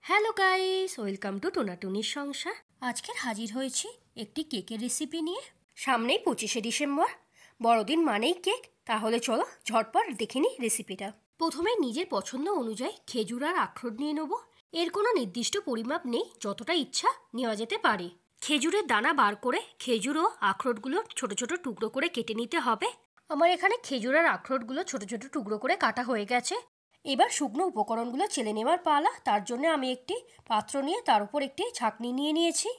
Hello guys, welcome to টোনাটুনির সংসার। আজকের হাজির হয়েছি একটি কেকের রেসিপি নিয়ে। সামনেই 25শে ডিসেম্বর, বড়দিন মানেই কেক। তাহলে চলো ঝটপট দেখে নিই রেসিপিটা। প্রথমে নিজের পছন্দ অনুযায়ী খেজুর আর আখরোট নিয়ে নেব। এর কোনো নির্দিষ্ট পরিমাপ নেই, যতটা ইচ্ছা নেওয়া যেতে পারে। খেজুরের দানা বার করে খেজুর ও আখরোটগুলো ছোট ছোট টুকরো করে কেটে নিতে হবে। আমার এখানে খেজুর আর আখরোটগুলো ছোট ছোট টুকরো করে কাটা হয়ে গেছে। এবার শুকনো উপকরণগুলো চেলে নেওয়ার পালা। তার জন্য আমি একটি পাত্র নিয়ে তার উপর একটি ছাঁকনি নিয়ে নিয়েছি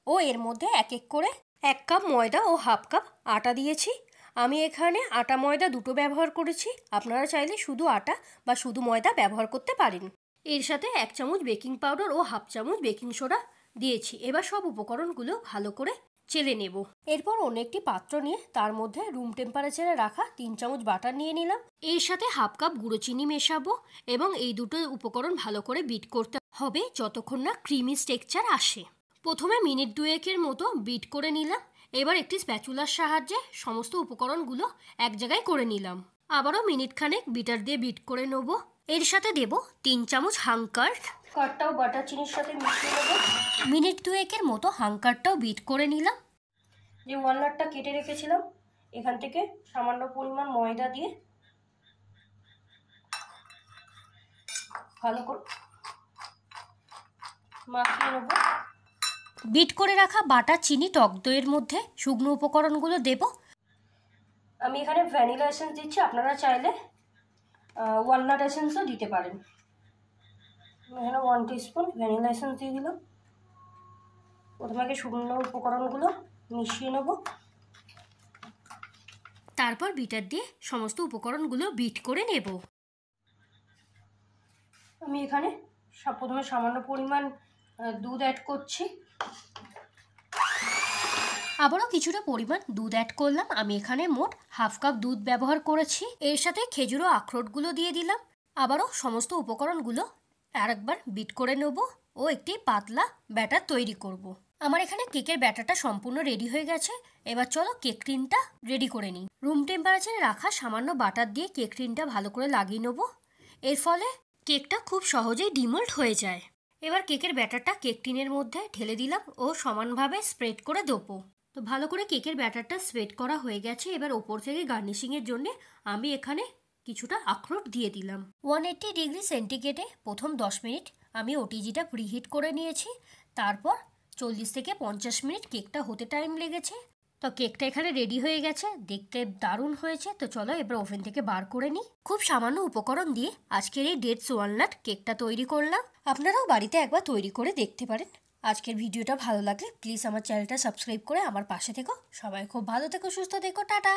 ও এর মধ্যে এক এক করে 1 কাপ ময়দা ও হাফ কাপ আটা দিয়েছি। আমি এখানে আটা ময়দা দুটো ব্যবহার করেছি, আপনারা চাইলে শুধু আটা বা শুধু ময়দা ব্যবহার করতে পারেন। এর সাথে 1 চামচ বেকিং পাউডার ও হাফ চামচ বেকিং সোডা দিয়েছি। এবার সব উপকরণগুলো ভালো করে চেলে নেব। এরপর অন্য একটি পাত্র নিয়ে তার মধ্যে রুম টেম্পারেচারে রাখা 3 চামচ বাটার নিয়ে নিলাম। এর সাথে হাফ কাপ গুঁড়ো চিনি মেশাবো এবং এই দুটো উপকরণ ভালো করে বিট করতে হবে যতক্ষণ না ক্রিমি টেক্সচার আসে। প্রথমে মিনিট 2 মতো বিট করে নিলাম। এবার একটি স্প্যাচুলার সাহায্যে সমস্ত উপকরণগুলো এক জায়গায় করে নিলাম। আবারও মিনিট খানেক বিটার দিয়ে বিট করে নেব। এর সাথে দেব 3 চামচ হাঙ্কার্ড। কার্ডটাও বাটার চিনির সাথে মিশিয়ে নেব। মিনিট 2 মতো হাঙ্কারটাও বিট করে নিলাম। যে ওয়ালনাটটা কেটে রেখেছিলাম এখান থেকে সামান্য পরিমাণ ময়দা দিয়ে ভালো করে মাখিয়ে নেব। বিট করে রাখা বাটার চিনি টক দইয়ের মধ্যে শুকনো উপকরণগুলো দেব। আমি এখানে ভ্যানিলা এসেন্স দিচ্ছি, আপনারা চাইলে ওয়ালনাট এসেন্সও দিতে পারেন। এখানে 1 টিস্পুন ভ্যানিলা এসেন্স দিয়ে দিলাম। প্রথমে শুকনো উপকরণগুলো মিশিয়ে নেব, তারপর বিটার দিয়ে সমস্ত উপকরণগুলো বিট করে নেব। আমি এখানে প্রথমে সামান্য পরিমাণ দুধ অ্যাড করছি। আবারও কিছুটা পরিমাণ দুধ অ্যাড করলাম। আমি এখানে মোট হাফ কাপ দুধ ব্যবহার করেছি। এর সাথে খেজুর ও আখরোটগুলো দিয়ে দিলাম। আবারও সমস্ত উপকরণগুলো আরেকবার বিট করে নেব ও একটি পাতলা ব্যাটার তৈরি করব। আমার এখানে কেকের ব্যাটারটা সম্পূর্ণ রেডি হয়ে গেছে। এবার চলো কেক টিনটা রেডি করে নিই। রুম টেম্পারেচারে রাখা সামান্য বাটার দিয়ে কেক টিনটা ভালো করে লাগিয়ে নেব। এর ফলে কেকটা খুব সহজেই ডিমোল্ড হয়ে যায়। এবার কেকের ব্যাটারটা কেক টিনের মধ্যে ঢেলে দিলাম ও সমানভাবে স্প্রেড করে দেবো। তো ভালো করে কেকের ব্যাটারটা স্প্রেড করা হয়ে গেছে। এবার ওপর থেকে গার্নিশিংয়ের জন্য আমি এখানে কিছুটা আখরোট দিয়ে দিলাম। 180 ডিগ্রি সেন্টিগ্রেডে প্রথম 10 মিনিট আমি ওটিজিটা প্রিহিট করে নিয়েছি। তারপর 40 থেকে 50 মিনিট কেকটা হতে টাইম লেগেছে। তো কেকটা এখানে রেডি হয়ে গেছে, দেখতে দারুণ হয়েছে। তো চলো এবার ওভেন থেকে বার করে নিই। খুব সামান্য উপকরণ দিয়ে আজকের এই ডেটস ওয়ালনাট কেকটা তৈরি করলাম। আপনারাও বাড়িতে একবার তৈরি করে দেখতে পারেন। আজকের ভিডিওটা ভালো লাগলে প্লিজ আমার চ্যানেলটা সাবস্ক্রাইব করে আমার পাশে থেকো। সবাই খুব ভালো থেকো, সুস্থ থেকো, টাটা।